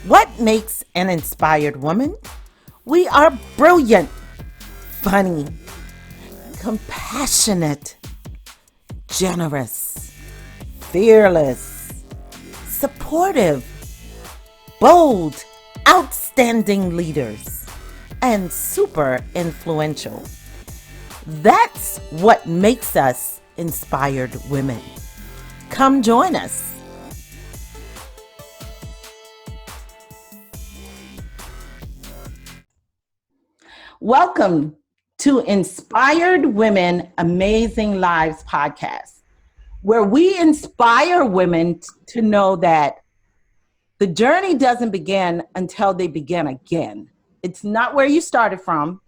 What makes an inspired woman? We are brilliant, funny, compassionate, generous, fearless, supportive, bold, outstanding leaders, and super influential. That's what makes us inspired women. Come join us. Welcome to Inspired Women Amazing Lives podcast, where we inspire women to know that the journey doesn't begin until they begin again. It's not where you started from,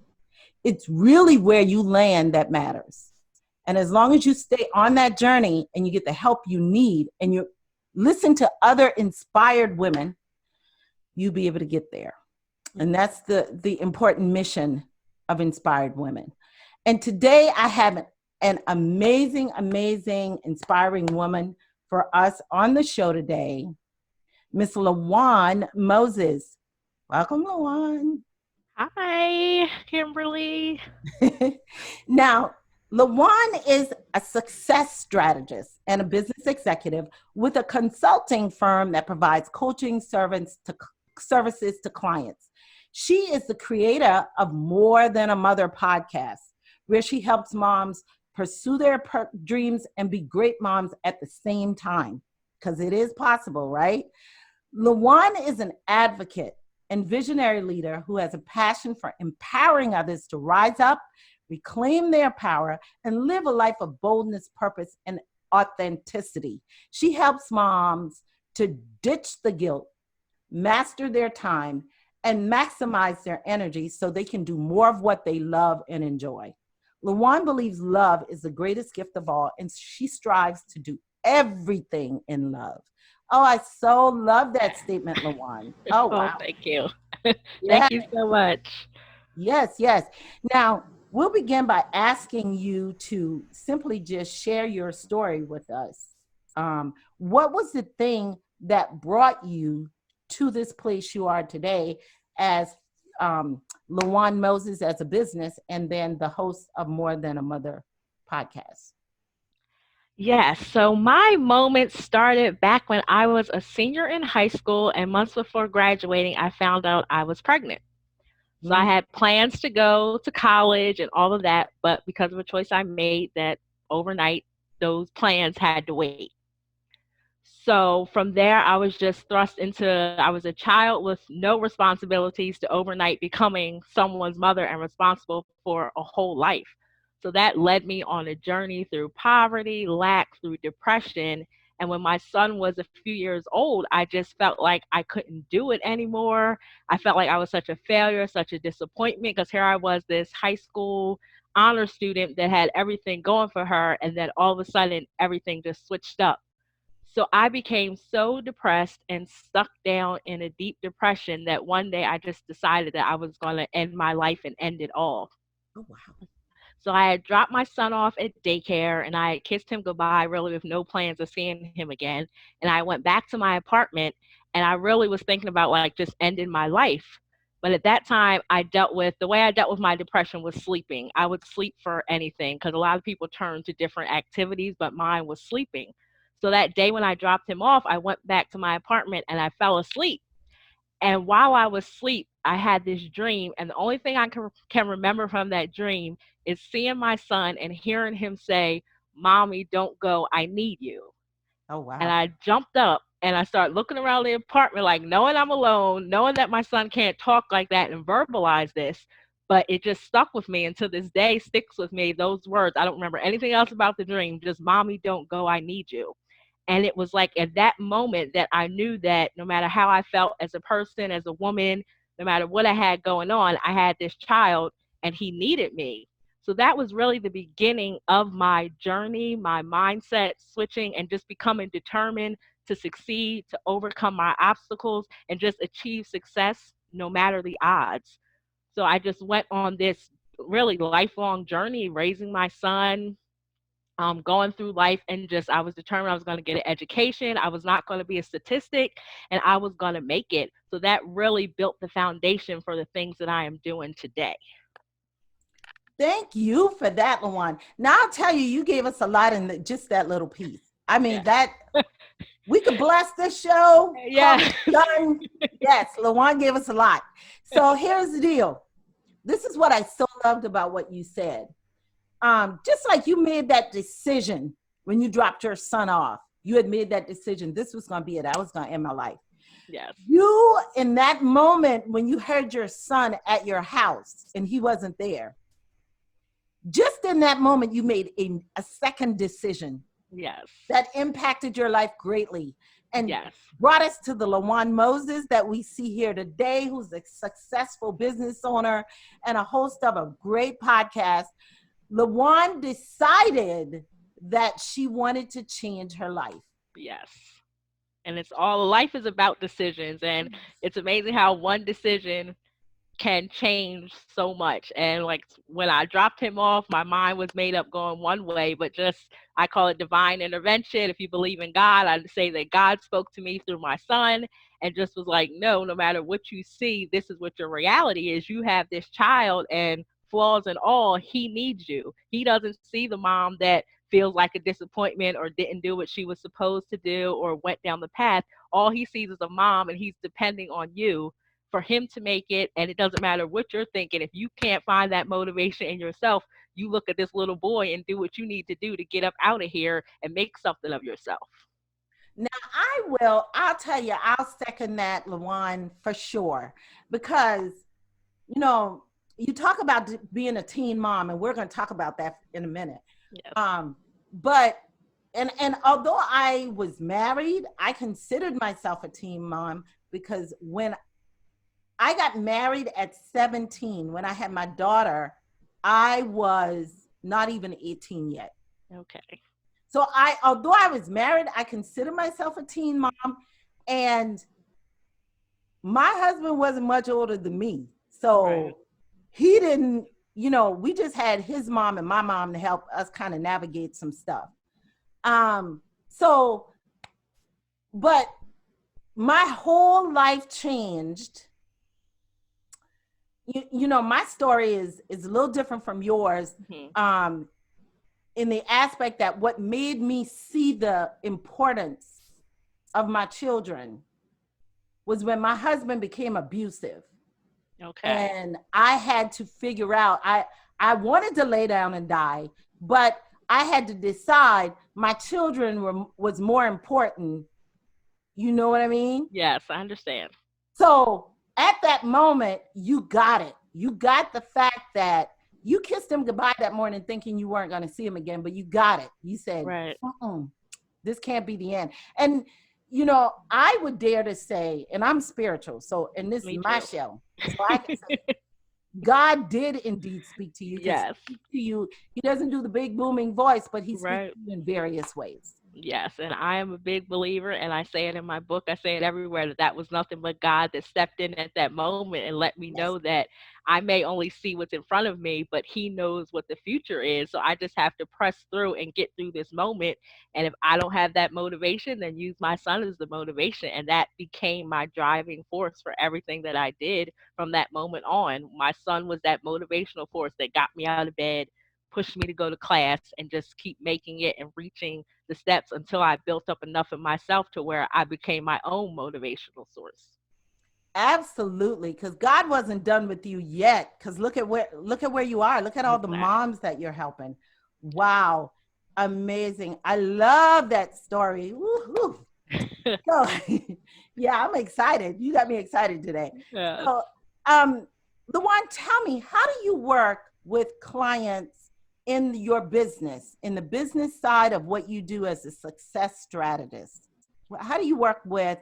it's really where you land that matters. And as long as you stay on that journey and you get the help you need and you listen to other inspired women, you'll be able to get there. And that's the important mission of Inspired Women. And today I have an amazing, amazing, inspiring woman for us on the show today, Miss LaWann Moses. Welcome, LaWann. Hi, Kimberly. Now, LaWann is a success strategist and a business executive with a consulting firm that provides coaching services to clients. She is the creator of More Than a Mother podcast, where she helps moms pursue their dreams and be great moms at the same time, because it is possible, right? LaWann is an advocate and visionary leader who has a passion for empowering others to rise up, reclaim their power, and live a life of boldness, purpose, and authenticity. She helps moms to ditch the guilt, master their time, and maximize their energy so they can do more of what they love and enjoy. LaWann believes love is the greatest gift of all, and she strives to do everything in love. Oh, I so love that statement, LaWann. Oh, Oh, wow. thank you. Yeah. Thank you so much. Yes, yes. Now, we'll begin by asking you to simply just share your story with us. What was the thing that brought you to this place you are today as LaWann Moses as a business and then the host of More Than a Mother podcast? Yes, so my moment started back when I was a senior in high school, and months before graduating, I found out I was pregnant. So I Mm. had plans to go to college and all of that, but because of a choice I made that overnight, those plans had to wait. So from there, I was just thrust into, I was a child with no responsibilities to overnight becoming someone's mother and responsible for a whole life. So that led me on a journey through poverty, lack, through depression. And when my son was a few years old, I just felt like I couldn't do it anymore. I felt like I was such a failure, such a disappointment, because here I was, this high school honor student that had everything going for her. And then all of a sudden, everything just switched up. So I became so depressed and stuck down in a deep depression that one day I just decided that I was going to end my life and end it all. Oh, wow. So I had dropped my son off at daycare and I had kissed him goodbye, really with no plans of seeing him again. And I went back to my apartment and I really was thinking about like just ending my life. But at that time, the way I dealt with my depression was sleeping. I would sleep for anything because a lot of people turn to different activities, but mine was sleeping. So that day when I dropped him off, I went back to my apartment and I fell asleep. And while I was asleep, I had this dream. And the only thing I can remember from that dream is seeing my son and hearing him say, "Mommy, don't go. I need you." Oh, And wow. I jumped up and I started looking around the apartment, like knowing I'm alone, knowing that my son can't talk like that and verbalize this. But it just stuck with me. And to this day, sticks with me those words. I don't remember anything else about the dream, just "Mommy, don't go. I need you." And it was like at that moment that I knew that no matter how I felt as a person, as a woman, no matter what I had going on, I had this child and he needed me. So that was really the beginning of my journey, my mindset switching, and just becoming determined to succeed, to overcome my obstacles, and just achieve success no matter the odds. So I just went on this really lifelong journey raising my son, going through life, and just I was determined I was going to get an education. I was not going to be a statistic, and I was going to make it. So that really built the foundation for the things that I am doing today. Thank you for that, LaWann. Now I'll tell you, you gave us a lot in just that little piece. I mean, Yeah. that we could bless this show, call Yeah. it done. Yes, LaWann gave us a lot. So here's the deal. This is what I so loved about what you said. Just like you made that decision when you dropped your son off, you had made that decision. This was going to be it. I was going to end my life. Yes. You, in that moment, when you heard your son at your house and he wasn't there, just in that moment, you made a second decision Yes. that impacted your life greatly and Yes. brought us to the LaWann Moses that we see here today, who's a successful business owner and a host of a great podcast. LaWann decided that she wanted to change her life. Yes. And it's all life is about decisions, and it's amazing how one decision can change so much. And like when I dropped him off, my mind was made up going one way, but just I call it divine intervention. If you believe in God, I'd say that God spoke to me through my son and just was like, no, no matter what you see, this is what your reality is. You have this child, and flaws and all, he needs you. He doesn't see the mom that feels like a disappointment or didn't do what she was supposed to do or went down the path. All he sees is a mom, and he's depending on you for him to make it. And it doesn't matter what you're thinking. If you can't find that motivation in yourself, you look at this little boy and do what you need to do to get up out of here and make something of yourself. Now, I'll tell you, I'll second that, LaWann, for sure. Because, you know, you talk about being a teen mom, and we're going to talk about that in a minute. Yes. But, and although I was married, I considered myself a teen mom because when I got married at 17, when I had my daughter, I was not even 18 yet. Okay. So although I was married, I consider myself a teen mom, and my husband wasn't much older than me. So Right. he didn't, we just had his mom and my mom to help us kind of navigate some stuff. So, but my whole life changed. My story is a little different from yours. Mm-hmm. In the aspect that what made me see the importance of my children was when my husband became abusive. Okay. And I had to figure out, I wanted to lay down and die, but I had to decide my children was more important. You know what I mean? Yes, I understand. So at that moment, you got it. You got the fact that you kissed him goodbye that morning thinking you weren't going to see him again, but you got it. You said, Right. This can't be the end. And, I would dare to say, and I'm spiritual, so, and this Me is my too. show. So I can say, God did indeed speak to you because Yes. he speaks to you. He doesn't do the big booming voice, but he speaks Right. to you in various ways. Yes, and I am a big believer, and I say it in my book. I say it everywhere that that was nothing but God that stepped in at that moment and let me know Yes. that I may only see what's in front of me, but He knows what the future is. So I just have to press through and get through this moment. And if I don't have that motivation, then use my son as the motivation. And that became my driving force for everything that I did from that moment on. My son was that motivational force that got me out of bed, pushed me to go to class, and just keep making it and reaching the steps until I built up enough in myself to where I became my own motivational source. Absolutely, because God wasn't done with you yet. Because look at where you are. Look at all the Exactly. moms that you're helping. Wow, amazing! I love that story. Woo-hoo. So, yeah, I'm excited. You got me excited today. Yes. So, LaWann, tell me, how do you work with clients in your business, in the business side of what you do as a success strategist? How do you work with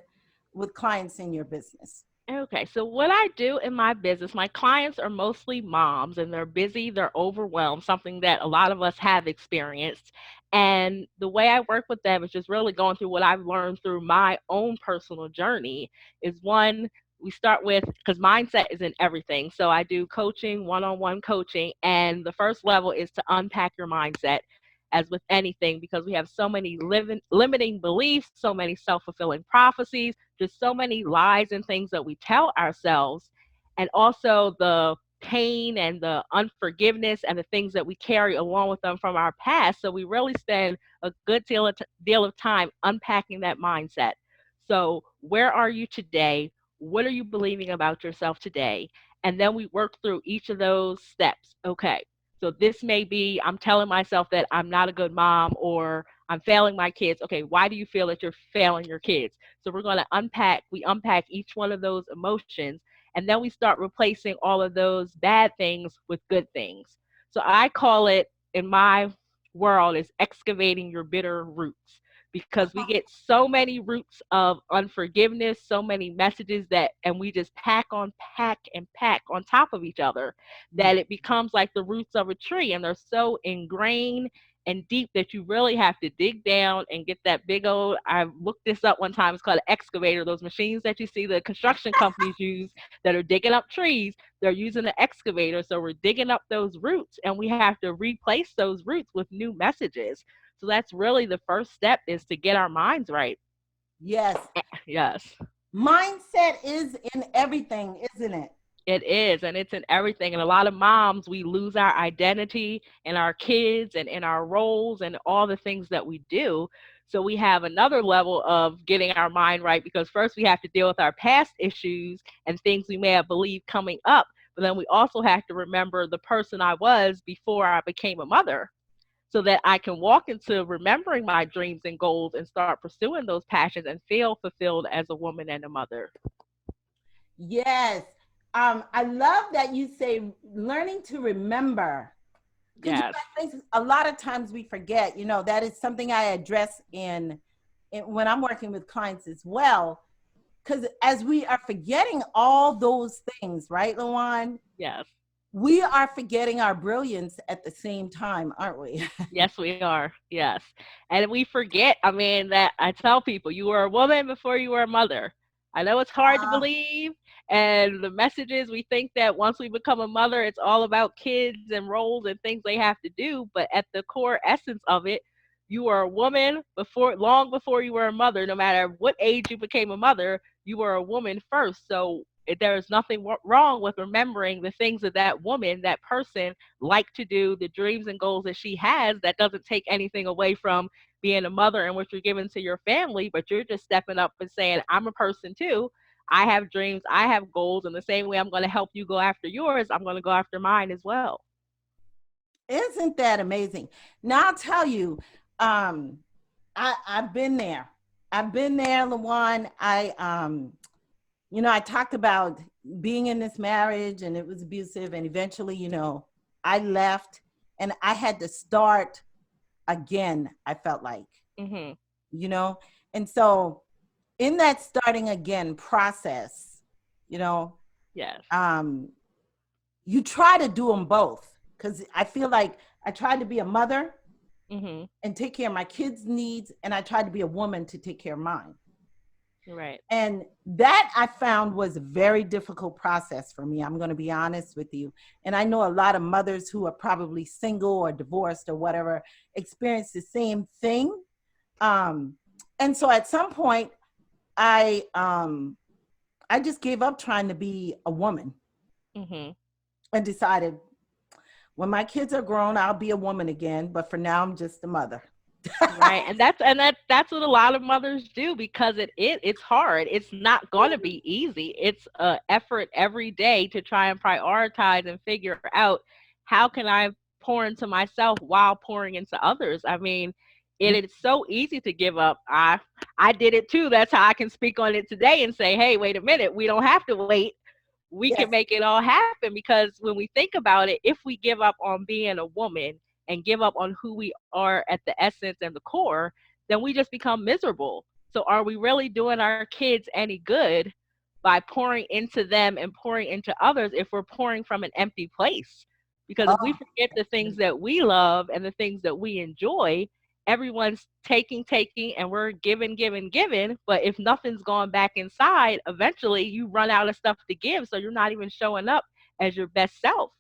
clients in your business? Okay, so what I do in my business, my clients are mostly moms and they're busy, they're overwhelmed, something that a lot of us have experienced. And the way I work with them is just really going through what I've learned through my own personal journey. Is one, we start with, because mindset is in everything. So I do coaching, one on one coaching. And the first level is to unpack your mindset. as with anything, because we have so many limiting beliefs, so many self-fulfilling prophecies, just so many lies and things that we tell ourselves, and also the pain and the unforgiveness and the things that we carry along with them from our past. So we really spend a good deal of time unpacking that mindset. So where are you today? What are you believing about yourself today? And then we work through each of those steps. Okay, so this may be I'm telling myself that I'm not a good mom, or I'm failing my kids. Okay, why do you feel that you're failing your kids? So we're going to we unpack each one of those emotions, and then we start replacing all of those bad things with good things. So I call it, in my world, is excavating your bitter roots, because we get so many roots of unforgiveness, so many messages that, and we just pack on top of each other, that it becomes like the roots of a tree, and they're so ingrained and deep that you really have to dig down and get that big old, I looked this up one time, it's called an excavator, those machines that you see the construction companies use that are digging up trees. They're using an excavator, so we're digging up those roots, and we have to replace those roots with new messages. So that's really the first step, is to get our minds right. Yes. Yes. Mindset is in everything, isn't it? It is, and it's in everything. And a lot of moms, we lose our identity in our kids and in our roles and all the things that we do. So we have another level of getting our mind right, because first we have to deal with our past issues and things we may have believed coming up. But then we also have to remember the person I was before I became a mother, so that I can walk into remembering my dreams and goals and start pursuing those passions and feel fulfilled as a woman and a mother. Yes. I love that you say learning to remember, because Yes. I think a lot of times we forget. That is something I address in when I'm working with clients as well. Because as we are forgetting all those things, right, LaWann, Yes. we are forgetting our brilliance at the same time, aren't we? Yes, we are. Yes. And we forget, I mean, that I tell people, you were a woman before you were a mother. I know it's hard to Uh, believe. And the message is, we think that once we become a mother, it's all about kids and roles and things they have to do. But at the core essence of it, you were a woman before, long before you were a mother. No matter what age you became a mother, you were a woman first. So there is nothing wrong with remembering the things that that woman, that person, like to do, the dreams and goals that she has. That doesn't take anything away from being a mother and what you're giving to your family, but you're just stepping up and saying, I'm a person too. I have dreams, I have goals, and the same way I'm going to help you go after yours, I'm going to go after mine as well. isn't that amazing? Now I'll tell you, um, I've been there. I've been there, LaWann. I talked about being in this marriage and it was abusive, and eventually, I left and I had to start again. I felt like, Hmm. you know, and so in that starting again process, you know, Yes. um, you try to do them both, because I feel like I tried to be a mother Hmm. and take care of my kids' needs, and I tried to be a woman to take care of mine. Right. And that I found was a very difficult process for me. I'm going to be honest with you. And I know a lot of mothers who are probably single or divorced or whatever experience the same thing. Um, and so at some point, I um, I just gave up trying to be a woman Hmm. and decided when my kids are grown, I'll be a woman again. But for now, I'm just a mother. Right. And that's what a lot of mothers do, because it's hard. It's not going to be easy. It's a effort every day to try and prioritize and figure out, how can I pour into myself while pouring into others. I mean, it is so easy to give up. I did it too. That's how I can speak on it today and say, hey, wait a minute, we don't have to wait. We can Yes. make it all happen, because when we think about it, if we give up on being a woman and give up on who we are at the essence and the core, then we just become miserable. So are we really doing our kids any good by pouring into them and pouring into others if we're pouring from an empty place? Because if we Oh, forget the things that we love and the things that we enjoy, everyone's taking, and we're giving. But if nothing's going back inside, eventually you run out of stuff to give. So you're not even showing up as your best self.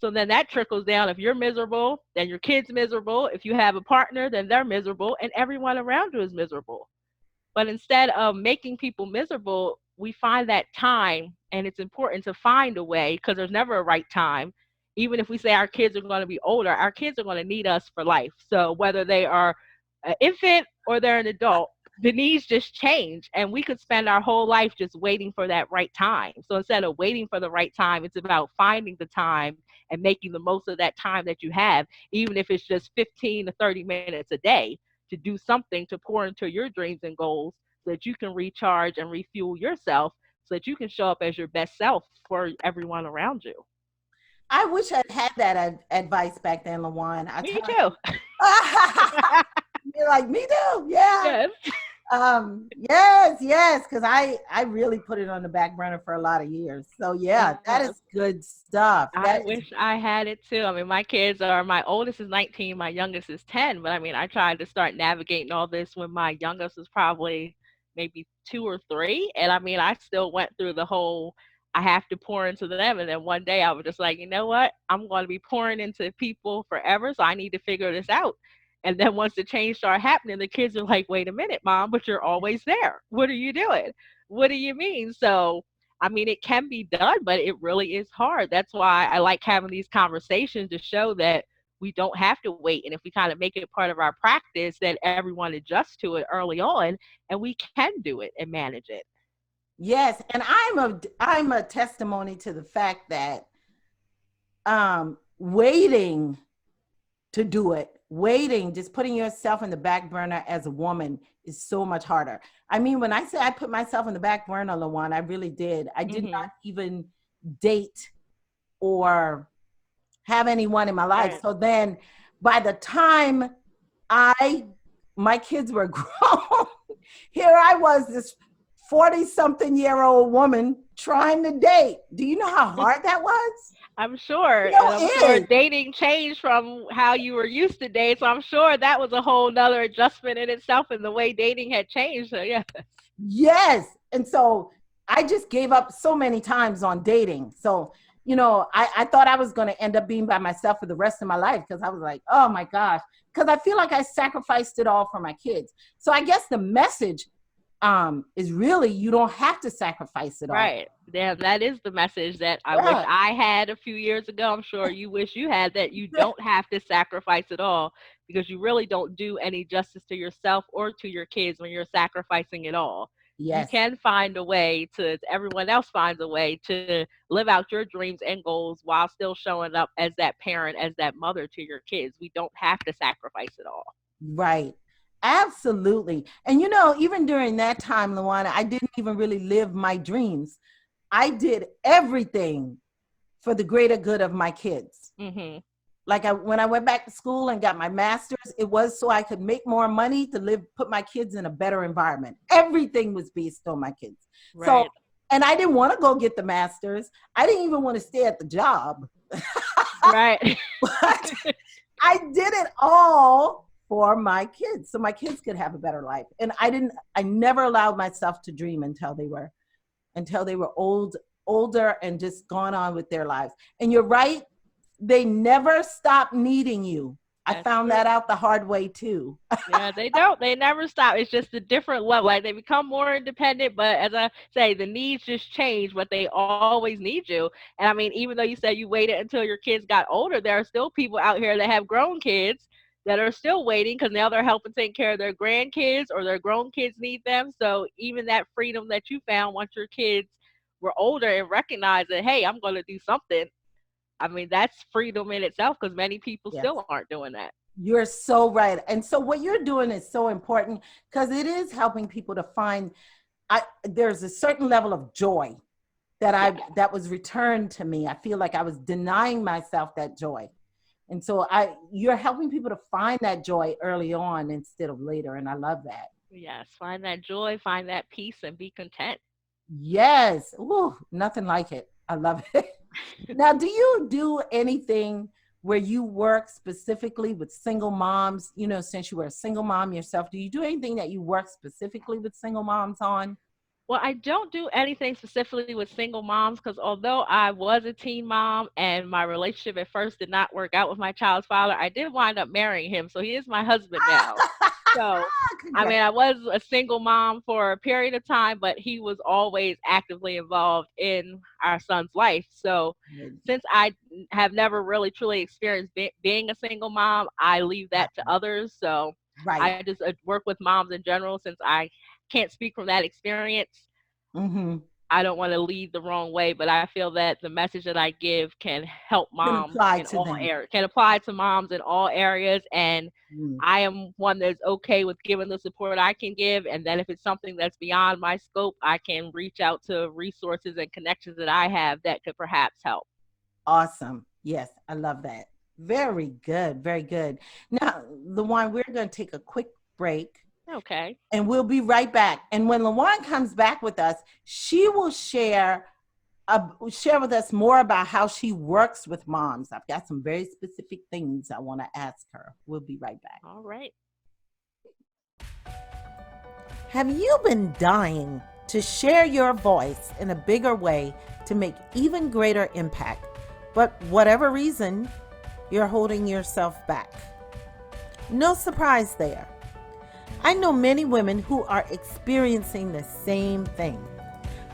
So then that trickles down. If you're miserable, then your kid's miserable. If you have a partner, then they're miserable, and everyone around you is miserable. But instead of making people miserable, we find that time, and it's important to find a way because there's never a right time. Even if we say our kids are going to be older, our kids are going to need us for life. So whether they are an infant or they're an adult, the needs just change. And we could spend our whole life just waiting for that right time. So instead of waiting for the right time, it's about finding the time and making the most of that time that you have, even if it's just 15 to 30 minutes a day to do something to pour into your dreams and goals so that you can recharge and refuel yourself so that you can show up as your best self for everyone around you. I wish I'd had that advice back then, LaWann. I Me tell too. you're like, me too. Yeah. Yes. Yes, because I really put it on the back burner for a lot of years. So yeah, that Yes. is good stuff. I That is wish I had it too. I mean, my kids are, my oldest is 19, my youngest is 10. But I mean, I tried to start navigating all this when my youngest was probably maybe 2 or 3. And I mean, I still went through the whole, I have to pour into them. And then one day I was just like, you know what? I'm going to be pouring into people forever. So I need to figure this out. And then once the change started happening, the kids are like, wait a minute, mom, but you're always there. What are you doing? What do you mean? So I mean, it can be done, but it really is hard. That's why I like having these conversations to show that we don't have to wait. And if we kind of make it part of our practice, that everyone adjusts to it early on and we can do it and manage it. yes, and I'm a testimony to the fact that waiting to do it, waiting, just putting yourself in the back burner as a woman is so much harder. I mean, when I say I put myself in the back burner, LaWann, I really did. I did not Hmm. even date or have anyone in my life. Right. So then by the time I my kids were grown, here I was, this 40 something year old woman trying to date. Do you know how hard that was? I'm sure. You know, And I'm sure it is. dating changed from how you were used to date. So I'm sure that was a whole nother adjustment in itself and the way dating had changed. So yeah. Yes. And so I just gave up so many times on dating. So, I thought I was going to end up being by myself for the rest of my life because I was like, oh my gosh, because I feel like I sacrificed it all for my kids. So I guess the message is really you don't have to sacrifice it all. Right. Yeah, that is the message that I wish Yeah. I had a few years ago. I'm sure you wish you had that you don't have to sacrifice it all because you really don't do any justice to yourself or to your kids when you're sacrificing it all. You Yes. can find a way to, everyone else finds a way to live out your dreams and goals while still showing up as that parent, as that mother to your kids. We don't have to sacrifice it all. Right. Absolutely. And even during that time, Luana, I didn't even really live my dreams. I did everything for the greater good of my kids. Hmm. Like when I went back to school and got my master's, it was so I could make more money to put my kids in a better environment. Everything was based on my kids. So, Right. and I didn't want to go get the master's. I didn't even want to stay at the job, Right. but I did it all for my kids so my kids could have a better life. And I never allowed myself to dream until they were older and just gone on with their lives. And you're right, they never stop needing you. I That's found that true. out the hard way too. Yeah, they don't. They never stop. It's just a different level. Like they become more independent, but as I say, the needs just change, but they always need you. And I mean, even though you said you waited until your kids got older, there are still people out here that have grown kids that are still waiting because now they're helping take care of their grandkids or their grown kids need them. So even that freedom that you found once your kids were older and recognized that, hey, I'm going to do something. I mean, that's freedom in itself because many people Yes. still aren't doing that. You're so right. And so what you're doing is so important because it is helping people to find there's a certain level of joy Yeah. that was returned to me. I feel like I was denying myself that joy. And so you're helping people to find that joy early on instead of later. And I love that. Yes, find that joy, find that peace, and be content. Yes. Ooh, nothing like it. I love it. Now, do you do anything where you work specifically with single moms? Since you were a single mom yourself, do you do anything that you work specifically with single moms on? Well, I don't do anything specifically with single moms because although I was a teen mom and my relationship at first did not work out with my child's father, I did wind up marrying him. So he is my husband now. So, I Congrats. mean, I was a single mom for a period of time, but he was always actively involved in our son's life. So, since I have never really truly experienced being a single mom, I leave that to others. So, Right. I just work with moms in general since I can't speak from that experience. Mm-hmm. I don't want to lead the wrong way, but I feel that the message that I give can help Can moms apply in to all them. areas, can apply to moms in all areas. And Mm. I am one that's okay with giving the support I can give. And then if it's something that's beyond my scope, I can reach out to resources and connections that I have that could perhaps help. Awesome. Yes, I love that. Very good. Very good. Now, LaWann, we're going to take a quick break Okay. and we'll be right back. And when LaWann comes back with us, she will share with us more about how she works with moms. I've got some very specific things I want to ask her. We'll be right back. All right. Have you been dying to share your voice in a bigger way to make even greater impact, but whatever reason, you're holding yourself back? No surprise there. I know many women who are experiencing the same thing,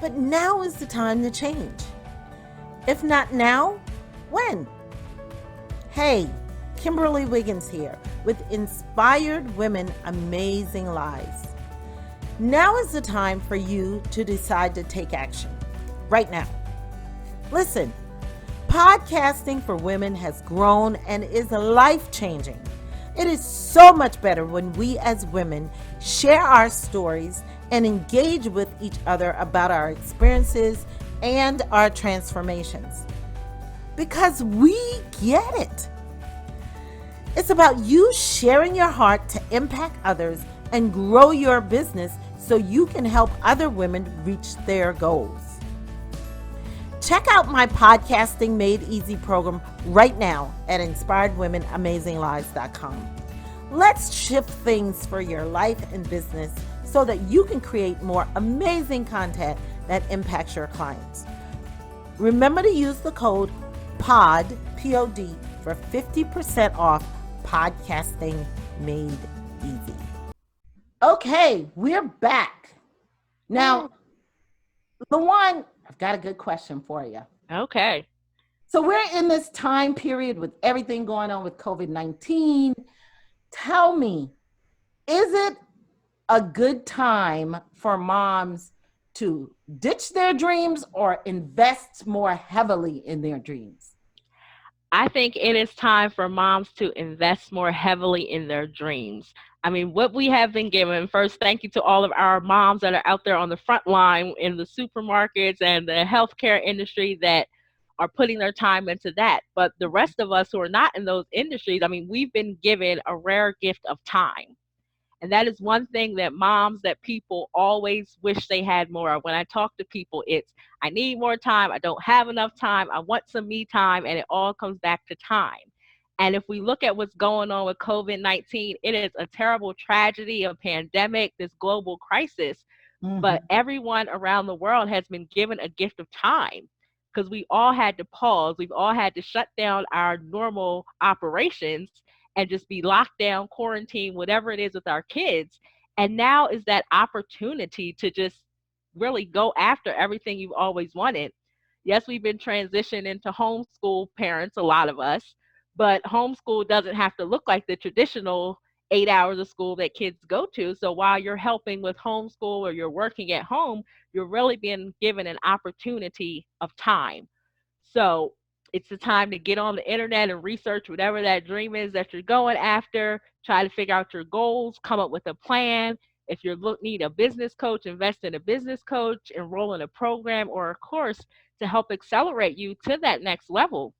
but now is the time to change. If not now, when? Hey, Kimberly Wiggins here with Inspired Women Amazing Lives. Now is the time for you to decide to take action. Right now. Listen, podcasting for women has grown and is life changing. It is so much better when we as women share our stories and engage with each other about our experiences and our transformations. Because we get it. It's about you sharing your heart to impact others and grow your business so you can help other women reach their goals. Check out my Podcasting Made Easy program right now at inspiredwomenamazinglives.com. Let's shift things for your life and business so that you can create more amazing content that impacts your clients. Remember to use the code POD, P-O-D, for 50% off Podcasting Made Easy. Okay, we're back. Yeah. Now, LaWann, I've got a good question for you. Okay. So we're in this time period with everything going on with COVID-19. Tell me, is it a good time for moms to ditch their dreams or invest more heavily in their dreams? I think it is time for moms to invest more heavily in their dreams. I mean, what we have been given, first, thank you to all of our moms that are out there on the front line in the supermarkets and the healthcare industry that are putting their time into that. But the rest of us who are not in those industries, I mean, we've been given a rare gift of time. And that is one thing that moms, that people always wish they had more of. When I talk to people, it's, I need more time. I don't have enough time. I want some me time. And it all comes back to time. And if we look at what's going on with COVID-19, it is a terrible tragedy, a pandemic, this global crisis. But Mm-hmm. everyone around the world has been given a gift of time because we all had to pause. We've all had to shut down our normal operations and just be locked down, quarantined, whatever it is with our kids. And now is that opportunity to just really go after everything you've always wanted. Yes, we've been transitioned into homeschool parents, a lot of us, but homeschool doesn't have to look like the traditional 8 hours of school that kids go to. So while you're helping with homeschool or you're working at home, you're really being given an opportunity of time. So it's the time to get on the internet and research whatever that dream is that you're going after, try to figure out your goals, come up with a plan. If you need a business coach, invest in a business coach, enroll in a program or a course to help accelerate you to that next level.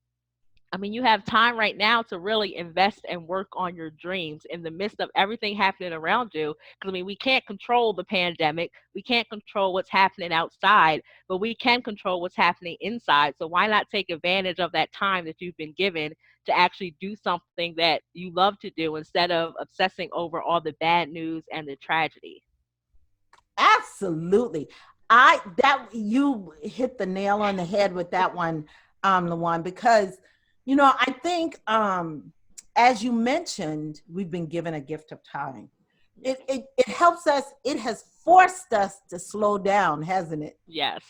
I mean, you have time right now to really invest and work on your dreams in the midst of everything happening around you. Because, I mean, we can't control the pandemic, we can't control what's happening outside, but we can control what's happening inside. So, why not take advantage of that time that you've been given to actually do something that you love to do instead of obsessing over all the bad news and the tragedy? Absolutely. I that you hit the nail on the head with that one, LaWann, because I think as you mentioned, we've been given a gift of time. Yes. It helps us, it has forced us to slow down, hasn't it? Yes.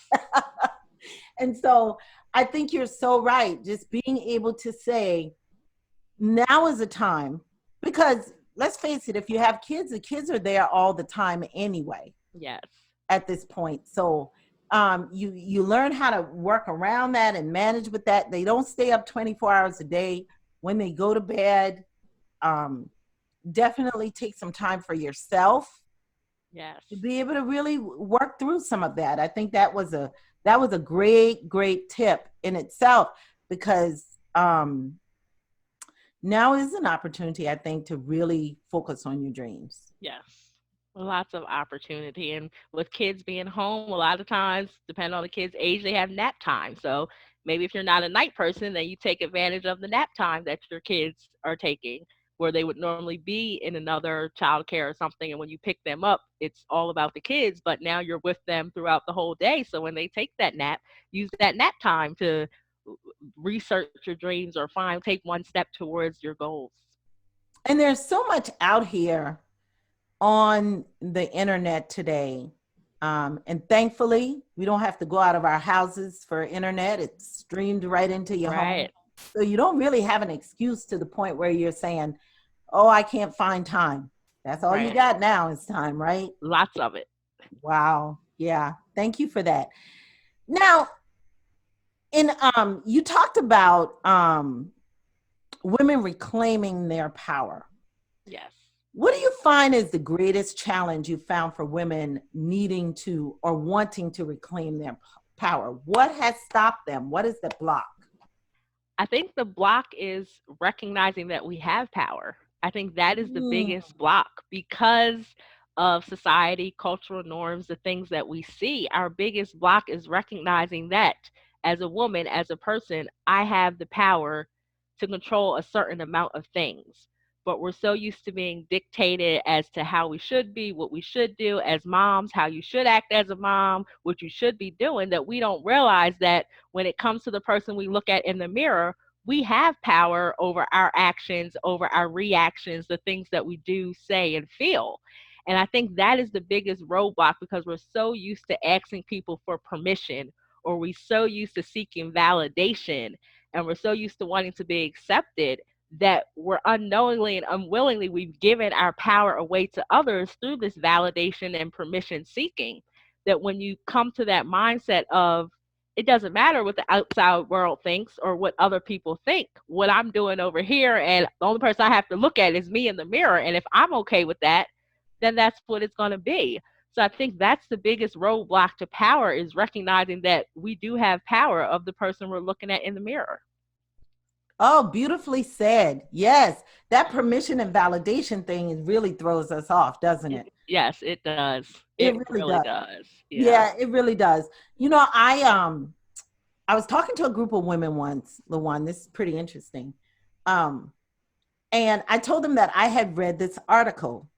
And so I think you're so right. Just being able to say, now is the time, because let's face it, if you have kids, the kids are there all the time anyway Yes. at this point. So you learn how to work around that and manage with that. They don't stay up 24 hours a day. When they go to bed, um, definitely take some time for yourself Yes. to be able to really work through some of that. I think that was a great tip in itself, because now is an opportunity, I think, to really focus on your dreams. Yes. Lots of opportunity. And with kids being home, a lot of times, depending on the kid's age, they have nap time. So maybe if you're not a night person, then you take advantage of the nap time that your kids are taking, where they would normally be in another childcare or something. And when you pick them up, it's all about the kids, but now you're with them throughout the whole day. So when they take that nap, use that nap time to research your dreams or take one step towards your goals. And there's so much out here on the internet today. And thankfully, we don't have to go out of our houses for internet. It's streamed right into your home. Right. So you don't really have an excuse to the point where you're saying, oh, I can't find time. That's all you Right. got now is time, right? Lots of it. Wow. Yeah. Thank you for that. Now, in you talked about women reclaiming their power. Yes. What do you find is the greatest challenge you found for women needing to or wanting to reclaim their power? What has stopped them? What is the block? I think the block is recognizing that we have power. I think that is the Mm. biggest block because of society, cultural norms, the things that we see. Our biggest block is recognizing that as a woman, as a person, I have the power to control a certain amount of things. But we're so used to being dictated as to how we should be, what we should do as moms, how you should act as a mom, what you should be doing, that we don't realize that when it comes to the person we look at in the mirror, we have power over our actions, over our reactions, the things that we do, say, and feel. And I think that is the biggest roadblock because we're so used to asking people for permission, or we're so used to seeking validation, and we're so used to wanting to be accepted that we're unknowingly and unwillingly, we've given our power away to others through this validation and permission seeking. That when you come to that mindset of, it doesn't matter what the outside world thinks or what other people think. What I'm doing over here, and the only person I have to look at is me in the mirror. And if I'm okay with that, then that's what it's going to be. So I think that's the biggest roadblock to power is recognizing that we do have power of the person we're looking at in the mirror. Oh, beautifully said. Yes, that permission and validation thing really throws us off, doesn't it? Yes, it does. It It really really does. does. Yeah. Yeah, it really does. I was talking to a group of women once, LaWann. This is pretty interesting. Um, and I told them that I had read this article,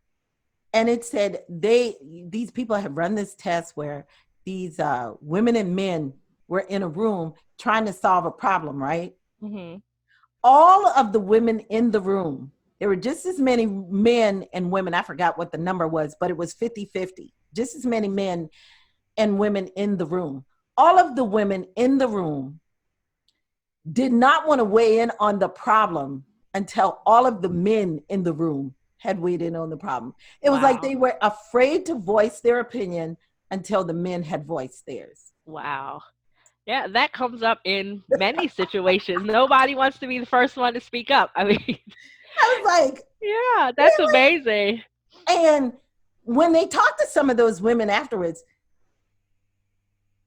and it said these people have run this test where these women and men were in a room trying to solve a problem, right? Hmm. All of the women in the room, there were just as many men and women. I forgot what the number was, but it was 50-50. Just as many men and women in the room. All of the women in the room did not want to weigh in on the problem until all of the men in the room had weighed in on the problem. It was like Wow. they were afraid to voice their opinion until the men had voiced theirs. Wow. Yeah, that comes up in many situations. Nobody wants to be the first one to speak up. I mean, I was like, yeah, that's really? amazing. And when they talked to some of those women afterwards,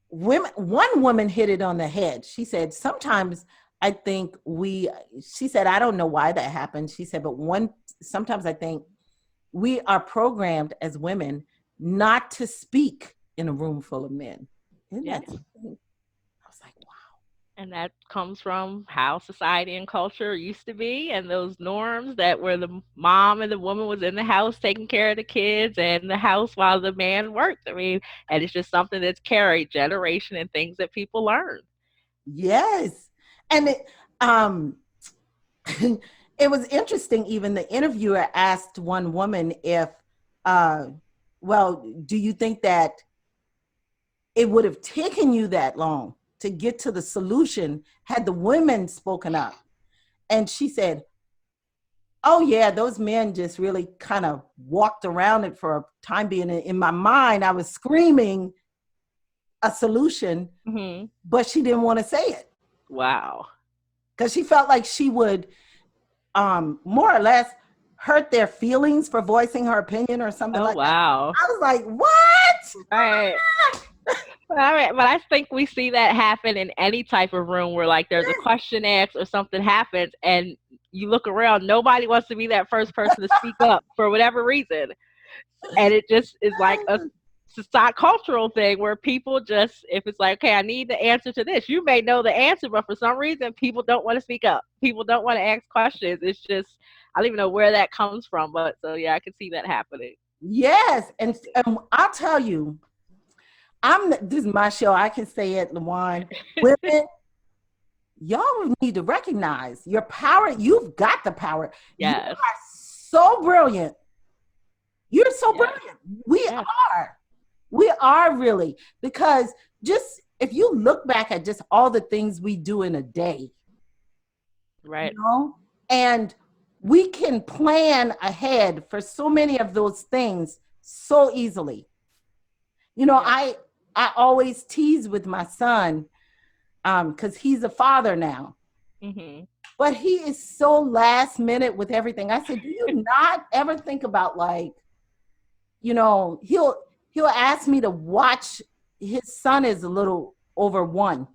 one woman hit it on the head. She said, sometimes I think she said, I don't know why that happened. She said, but sometimes I think we are programmed as women not to speak in a room full of men. Isn't that Yes. something? I was like, wow. And that comes from how society and culture used to be, and those norms that where the mom and the woman was in the house taking care of the kids and the house while the man worked. I mean, and it's just something that's carried generation and things that people learn. Yes. And um, it was interesting. Even the interviewer asked one woman if, uh, well, do you think that it would have taken you that long to get to the solution had the women spoken up? And she said, oh yeah, those men just really kind of walked around it for a time being. In my mind, I was screaming a solution, Hmm. but she didn't want to say it Wow. because she felt like she would more or less hurt their feelings for voicing her opinion or something Oh, like that. wow. I was like, what? Right. But I think we see that happen in any type of room where like there's a question asked or something happens and you look around, nobody wants to be that first person to speak up for whatever reason. And it just is like a society cultural thing where people just, if it's like, okay, I need the answer to this, you may know the answer, but for some reason people don't want to speak up, people don't want to ask questions. It's just, I don't even know where that comes from, but so yeah, I can see that happening. Yes. And I'll tell you, this is my show. I can say it, LaWann. Women, y'all need to recognize your power. You've got the power. You Yes. are so brilliant. You're so Yes. brilliant. We Yes. are. We are really. Because just if you look back at just all the things we do in a day, you Right. know, and we can plan ahead for so many of those things so easily. You know, Yes. I always tease with my son because he's a father now, Mhm. but he is so last minute with everything. I said, do you not ever think about like, you know, he'll ask me to watch. His son is a little over 1,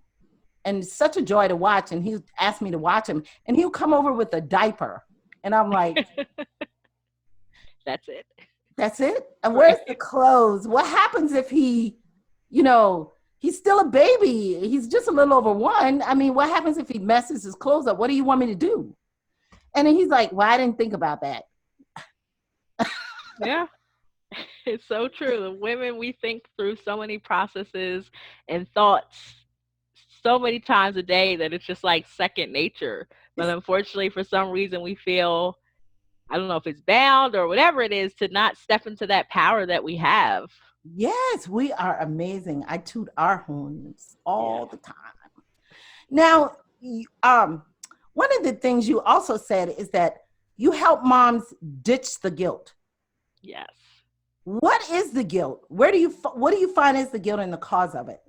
and it's such a joy to watch. And he'll ask me to watch him, and he'll come over with a diaper, and I'm like, That's it. that's it. And where's the Right. clothes? What happens if he, you know, he's still a baby. He's just a little over 1. I mean, what happens if he messes his clothes up? What do you want me to do? And then he's like, well, I didn't think about that. Yeah. It's so true. The women, we think through so many processes and thoughts so many times a day that it's just like second nature. But It's, unfortunately, for some reason, we feel, I don't know if it's bound or whatever it is, to not step into that power that we have. yes, we are amazing. I toot our horns all Yes. the time. Now, one of the things you also said is that you help moms ditch the guilt. Yes. What is the guilt? What do you find is the guilt and the cause of it?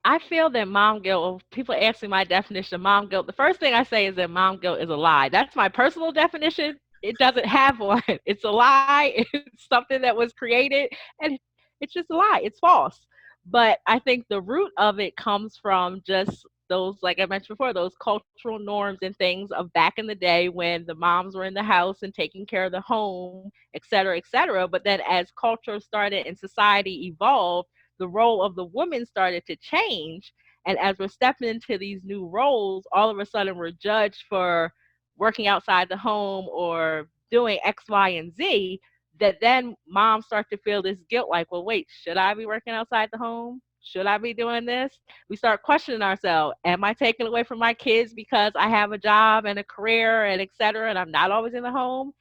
I feel that mom guilt, well, people ask me my definition of mom guilt. The first thing I say is that mom guilt is a lie. That's my personal definition. It doesn't have one. It's a lie. It's something that was created and it's just a lie. It's false. But I think the root of it comes from just those, like I mentioned before, those cultural norms and things of back in the day when the moms were in the house and taking care of the home, et cetera, et cetera. But then as culture started and society evolved, the role of the woman started to change. And as we're stepping into these new roles, all of a sudden we're judged for working outside the home or doing X, Y, and Z. That then moms start to feel this guilt like, well, wait, should I be working outside the home? Should I be doing this? We start questioning ourselves. Am I taking away from my kids because I have a job and a career and et cetera, and I'm not always in the home?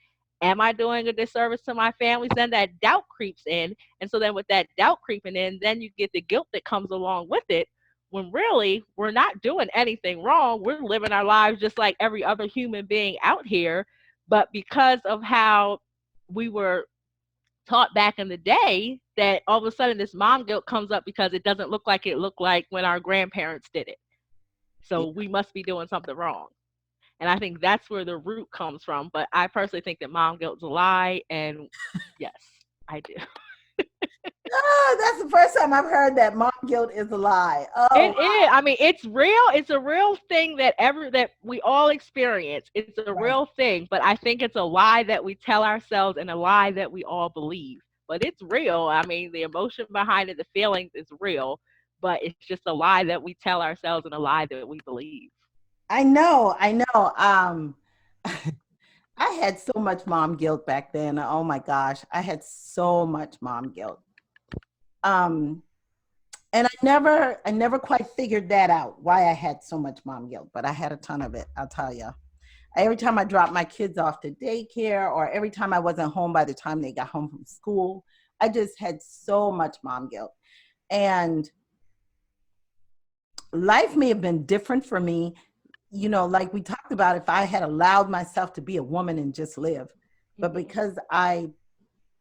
Am I doing a disservice to my families? Then that doubt creeps in. And so then with that doubt creeping in, then you get the guilt that comes along with it when really we're not doing anything wrong. We're living our lives just like every other human being out here. But because of how we were taught back in the day, that all of a sudden this mom guilt comes up because it doesn't look like it looked like when our grandparents did it. Yeah. So we must be doing something wrong. And I think that's where the root comes from. But I personally think that mom guilt is a lie. And yes, I do. Oh, that's the first time I've heard that mom guilt is a lie. It Oh, is. I mean, it's real. It's a real thing that we all experience. It's a right. real thing, but I think it's a lie that we tell ourselves and a lie that we all believe. But it's real. I mean, the emotion behind it, the feelings is real. but it's just a lie that we tell ourselves and a lie that we believe. I know, I know. I had so much mom guilt back then. Oh my gosh, I had so much mom guilt. Um, and I never quite figured that out why I had so much mom guilt, but I had a ton of it. I'll tell you. Every time I dropped my kids off to daycare, or every time I wasn't home by the time they got home from school, I just had so much mom guilt. And life may have been different for me, like we talked about, if I had allowed myself to be a woman and just live. But Hmm. because I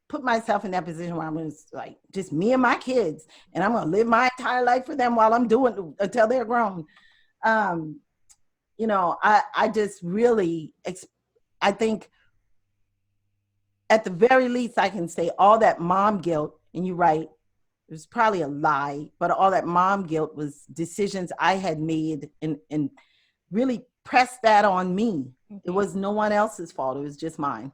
put myself in that position where I'm like just me and my kids, and I'm gonna live my entire life for them while I'm doing until they're grown. Um, I just really, I think at the very least, I can say all that mom guilt, and you're right, it was probably a lie, but all that mom guilt was decisions I had made and really pressed that on me. It Hmm. was no one else's fault. It was just mine.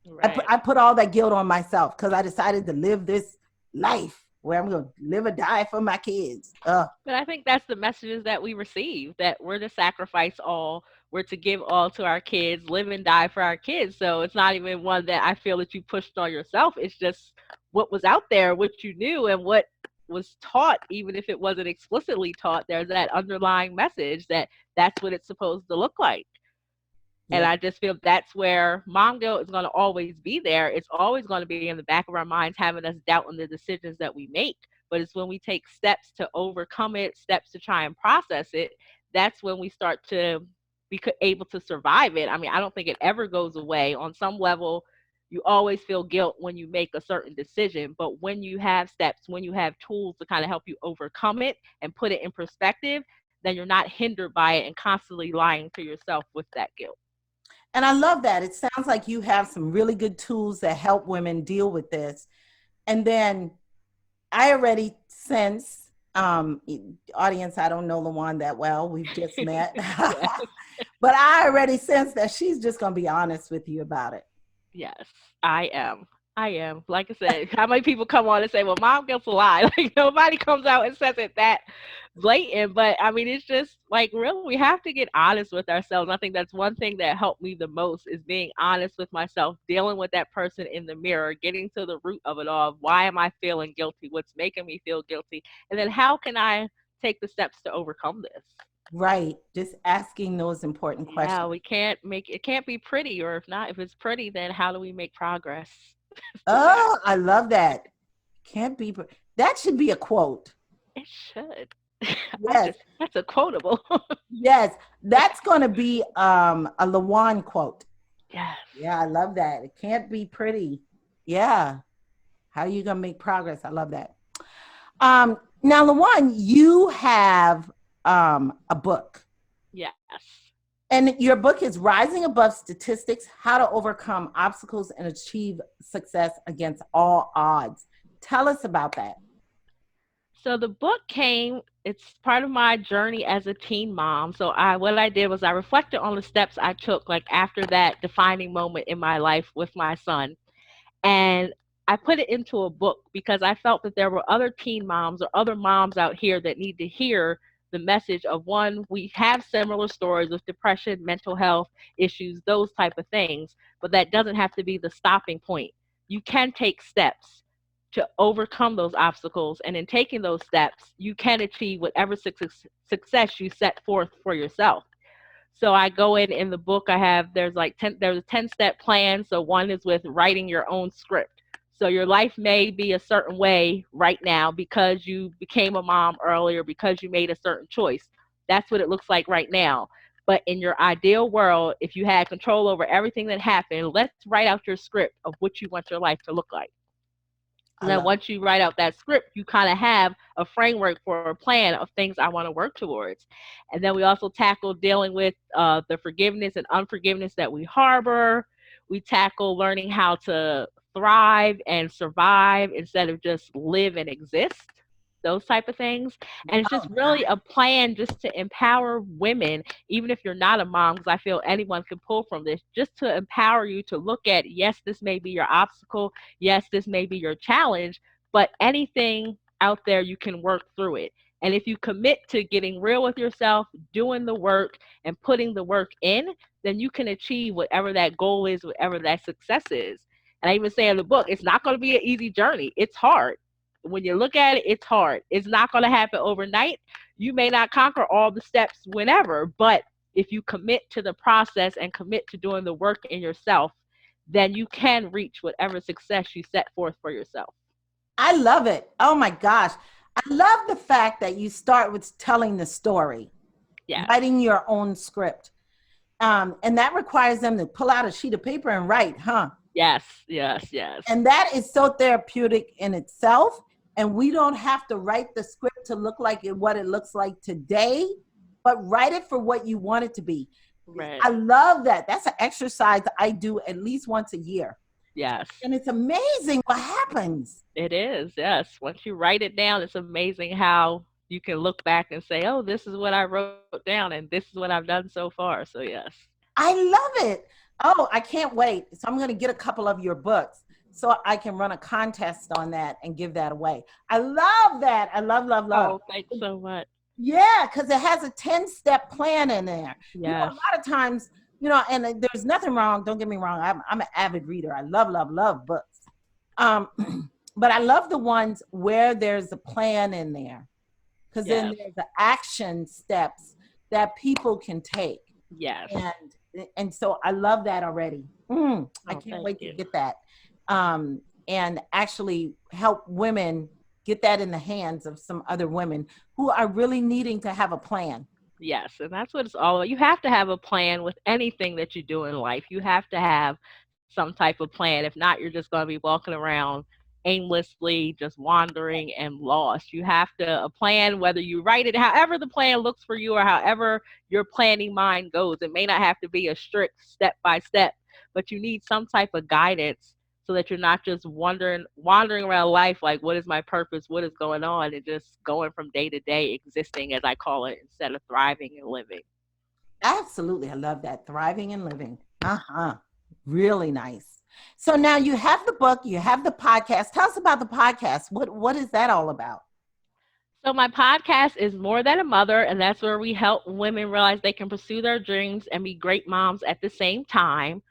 Right. I put all that guilt on myself because I decided to live this life where I'm going to live or die for my kids. But I think that's the messages that we receive, that we're to sacrifice all, we're to give all to our kids, live and die for our kids. So it's not even one that I feel that you pushed on yourself. It's just what was out there, what you knew, and what was taught, even if it wasn't explicitly taught. There's that underlying message that that's what it's supposed to look like. And Yeah. I just feel that's where mom guilt is going to always be there. It's always going to be in the back of our minds, having us doubting the decisions that we make. But it's when we take steps to overcome it, steps to try and process it, that's when we start to be able to survive it. I mean, I don't think it ever goes away. On some level, you always feel guilt when you make a certain decision. But when you have steps, when you have tools to kind of help you overcome it and put it in perspective, then you're not hindered by it and constantly lying to yourself with that guilt. And I love that. It sounds like you have some really good tools that help women deal with this. And then I already sense, audience, I don't know LaWann that well. We've just met. Yeah. But I already sense that she's just going to be honest with you about it. Yes, I am. I am. Like I said, how many people come on and say, "Well, mom gets a lie." Like nobody comes out and says it that blatant. But I mean, it's just like really, we have to get honest with ourselves. I think that's one thing that helped me the most is being honest with myself, dealing with that person in the mirror, getting to the root of it all. Why am I feeling guilty? What's making me feel guilty? And then how can I take the steps to overcome this? Right. Just asking those important Yeah, questions. we can't make it can't be pretty, or if not, if it's pretty, then how do we make progress through that? Oh, I love that. Can't be, that should be a quote. It should. Yes. That's a quotable. Yes. That's going to be a LaWann quote. Yes. Yeah, I love that. It can't be pretty. Yeah. How are you going to make progress? I love that. Now, LaWann, you have a book, Yes. and your book is Rising Above Statistics: How to Overcome Obstacles and Achieve Success Against All Odds. Tell us about that. So the book came, it's part of my journey as a teen mom. So I what I did was I reflected on the steps I took like after that defining moment in my life with my son. And I put it into a book because I felt that there were other teen moms or other moms out here that need to hear the message of, one, we have similar stories with depression, mental health issues, those type of things, but that doesn't have to be the stopping point. You can take steps to overcome those obstacles, and in taking those steps you can achieve whatever success you set forth for yourself. So I go in the book, I have there's a 10-step plan. So one is with writing your own script. So your life may be a certain way right now because you became a mom earlier, because you made a certain choice. That's what it looks like right now. But in your ideal world, if you had control over everything that happened, let's write out your script of what you want your life to look like. I And then love once you write out that script, you kind of have a framework for a plan of things I want to work towards. And then we also tackle dealing with the forgiveness and unforgiveness that we harbor. We tackle learning how to thrive and survive instead of just live and exist, those type of things. And it's just really a plan just to empower women, even if you're not a mom, because I feel anyone can pull from this, just to empower you to look at, yes, this may be your obstacle, yes, this may be your challenge, but anything out there, you can work through it. And if you commit to getting real with yourself, doing the work and putting the work in, then you can achieve whatever that goal is, whatever that success is. And I even say in the book, it's not going to be an easy journey. It's hard. When you look at it, it's hard. It's not going to happen overnight. You may not conquer all the steps whenever, but if you commit to the process and commit to doing the work in yourself, then you can reach whatever success you set forth for yourself. I love it. Oh my gosh. I love the fact that you start with telling the story, Yes. writing your own script. And that requires them to pull out a sheet of paper and write, huh? Yes, yes, yes. And that is so therapeutic in itself. And we don't have to write the script to look like what it looks like today, but write it for what you want it to be. Right. I love that. That's an exercise I do at least once a year. Yes. And it's amazing what happens. It is, yes. Once you write it down, it's amazing how you can look back and say, oh, this is what I wrote down and this is what I've done so far. So, yes. I love it. Oh, I can't wait. So I'm going to get a couple of your books so I can run a contest on that and give that away. I love that. I love, love, love. Oh, thanks so much. Yeah, because it has a 10-step plan in there. You know, a Yes. lot of times, you know, and there's nothing wrong. Don't get me wrong. I'm an avid reader. I love, love, love books. Um, but I love the ones where there's a plan in there, because then Yes. there's the action steps that people can take. Yes. And so I love that already. I Oh, can't thank wait to you. get that, and actually help women get that in the hands of some other women who are really needing to have a plan. Yes, and that's what it's all about. You have to have a plan with anything that you do in life. You have to have some type of plan. If not, you're just going to be walking around aimlessly, just wandering and lost. You have to a plan, whether you write it, however the plan looks for you, or however your planning mind goes. It may not have to be a strict step by step, but you need some type of guidance so that you're not just wandering around life like, what is my purpose, what is going on, and just going from day to day existing, as I call it, instead of thriving and living. Absolutely. I love that. Thriving and living. Really nice. So now you have the book, you have the podcast. Tell us about the podcast. What is that all about? So my podcast is More Than a Mother, and that's where we help women realize they can pursue their dreams and be great moms at the same time.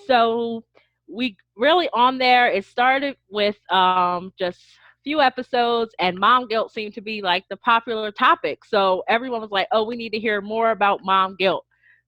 So we really on there, it started with just few episodes, and mom guilt seemed to be like the popular topic. So everyone was like, oh, we need to hear more about mom guilt.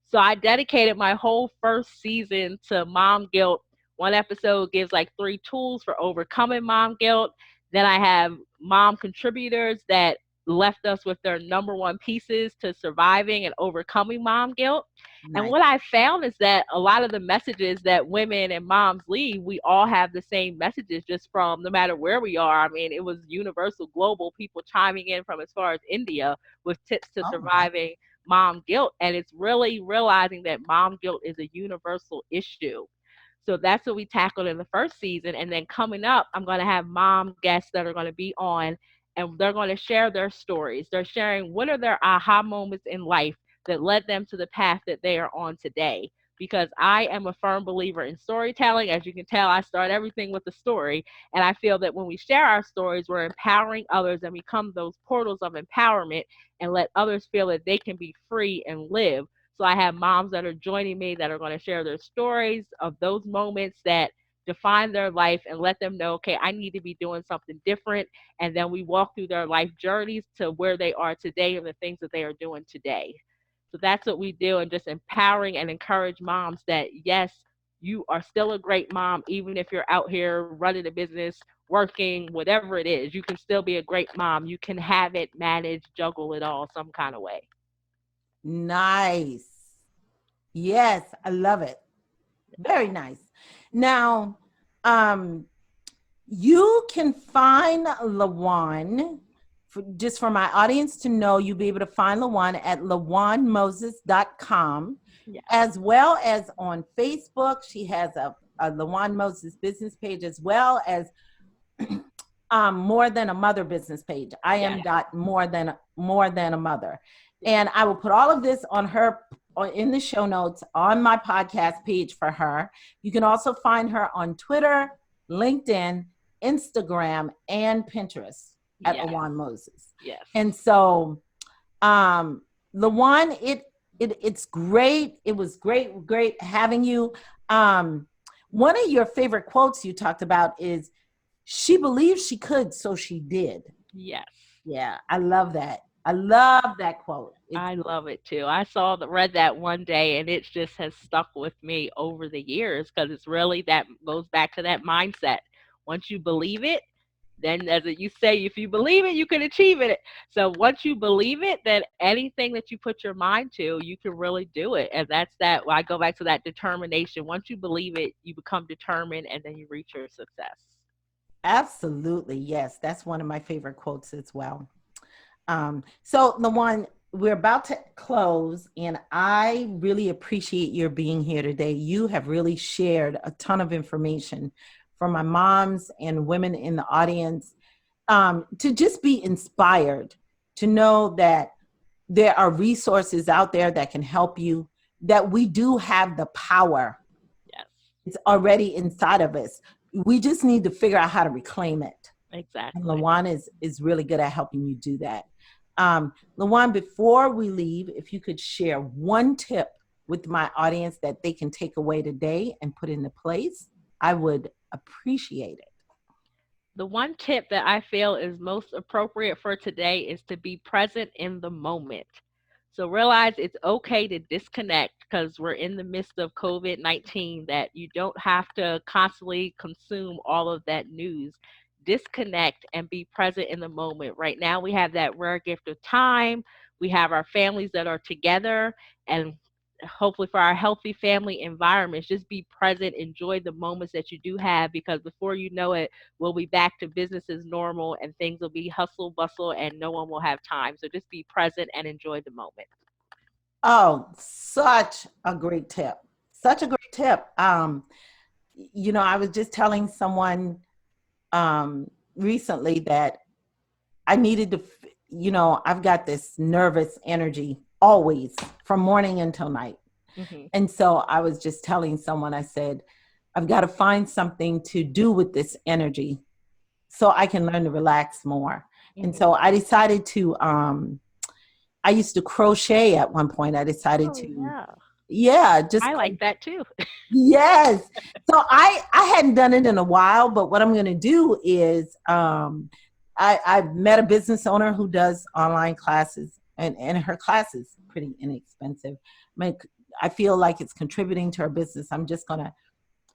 So I dedicated my whole first season to mom guilt. One episode gives like 3 tools for overcoming mom guilt. Then I have mom contributors that left us with their number one pieces to surviving and overcoming mom guilt. And Nice. what I found is that a lot of the messages that women and moms leave, we all have the same messages just from no matter where we are. I mean, it was universal, global, people chiming in from as far as India with tips to Oh, wow. surviving mom guilt. And it's really realizing that mom guilt is a universal issue. So that's what we tackled in the first season. And then coming up, I'm going to have mom guests that are going to be on, and they're going to share their stories. They're sharing what are their aha moments in life that led them to the path that they are on today. Because I am a firm believer in storytelling. As you can tell, I start everything with a story. And I feel that when we share our stories, we're empowering others and become those portals of empowerment and let others feel that they can be free and live. So I have moms that are joining me that are going to share their stories of those moments that define their life and let them know, okay, I need to be doing something different. And then we walk through their life journeys to where they are today and the things that they are doing today. So that's what we do, and just empowering and encourage moms that, yes, you are still a great mom, even if you're out here running a business, working, whatever it is, you can still be a great mom. You can have it, manage, juggle it all some kind of way. Nice. Yes, I love it. Very nice. Now, um, you can find LaWann, just for my audience to know, you'll be able to find LaWann at LaWannMoses.com, Yeah. as well as on Facebook. She has a LaWann Moses business page, as well as More Than a Mother business page. I am Yes. dot more than a mother. And I will put all of this on her in the show notes on my podcast page for her. You can also find her on Twitter, LinkedIn, Instagram, and Pinterest at Yes. LaWann Moses. Yes. And so, um, LaWann, it's great. It was great having you. Um, One of your favorite quotes you talked about is, "She believed she could, so she did." Yes. Yeah, I love that. I love that quote. It's I love it too. I saw the read that one day and it just has stuck with me over the years because it's really that goes back to that mindset. Once you believe it, then as you say, if you believe it, you can achieve it. So once you believe it, then anything that you put your mind to, you can really do it. And that's that. Well, I go back to that determination. Once you believe it, you become determined and then you reach your success. absolutely, yes. That's one of my favorite quotes as well. So the one we're about to close, and I really appreciate your being here today. You have really shared a ton of information for my moms and women in the audience, to just be inspired, to know that there are resources out there that can help you, that we do have the power. Yes, It's already inside of us. We just need to figure out how to reclaim it. And exactly. LaWann is really good at helping you do that. LaWann, before we leave, if you could share one tip with my audience that they can take away today and put into place, I would appreciate it. The one tip that I feel is most appropriate for today is to be present in the moment. So realize it's okay to disconnect because we're in the midst of COVID-19, that you don't have to constantly consume all of that news. Disconnect and be present in the moment. Right now, we have that rare gift of time. We have our families that are together, and hopefully for our healthy family environments, just be present, enjoy the moments that you do have, because before you know it, we'll be back to business as normal and things will be hustle bustle and no one will have time. So just be present and enjoy the moment. Oh, such a great tip. Such a great tip. I was just telling someone recently that I needed to, I've got this nervous energy always from morning until night. Hmm. And so I was just telling someone, I said, I've got to find something to do with this energy so I can learn to relax more. And Hmm. so I decided to, I used to crochet at one point. I decided Oh to, yeah, yeah, just, I like that too. yes. So I hadn't done it in a while, but what I'm going to do is, I've met a business owner who does online classes, and her class is pretty inexpensive. I mean, I feel like it's contributing to her business. I'm just going to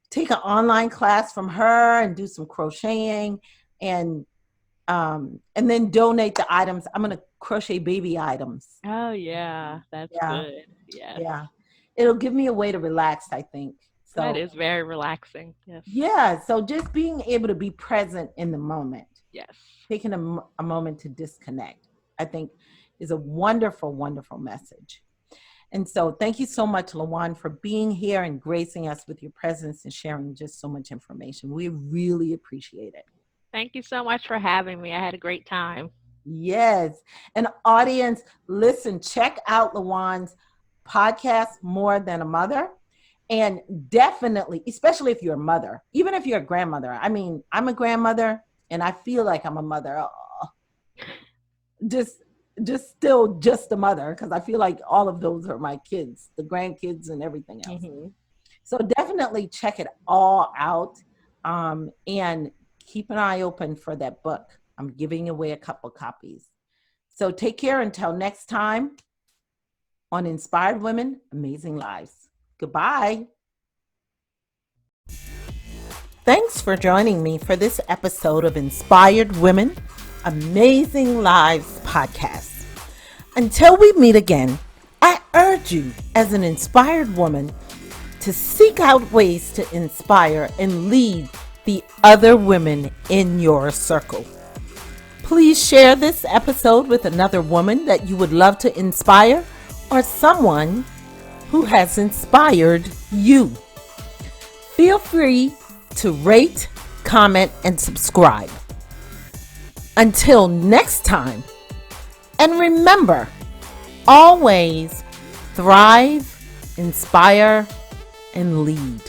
take an online class from her and do some crocheting, and and then donate the items. I'm going to crochet baby items. Oh yeah, that's Yeah, good. Yes, yeah. It'll give me a way to relax, I think. that So, is very relaxing. Yes, yeah, so just being able to be present in the moment, yes. taking a moment to disconnect, I think is a wonderful, wonderful message. And so thank you so much, LaWann, for being here and gracing us with your presence and sharing just so much information. We really appreciate it. Thank you so much for having me. I had a great time. Yes. And audience, listen, check out LaWann's podcast, More Than a Mother. And definitely, especially if you're a mother, even if you're a grandmother. I mean, I'm a grandmother and I feel like I'm a mother. Just still just a mother, because I feel like all of those are my kids, the grandkids and everything else. Hmm. So definitely check it all out, and keep an eye open for that book. I'm giving away a couple copies. So take care until next time on Inspired Women, Amazing Lives. Goodbye. Thanks for joining me for this episode of Inspired Women, Amazing Lives podcast. Until we meet again, I urge you as an inspired woman to seek out ways to inspire and lead the other women in your circle. Please share this episode with another woman that you would love to inspire, or someone who has inspired you. Feel free to rate, comment, and subscribe. Until next time, and remember, always thrive, inspire, and lead.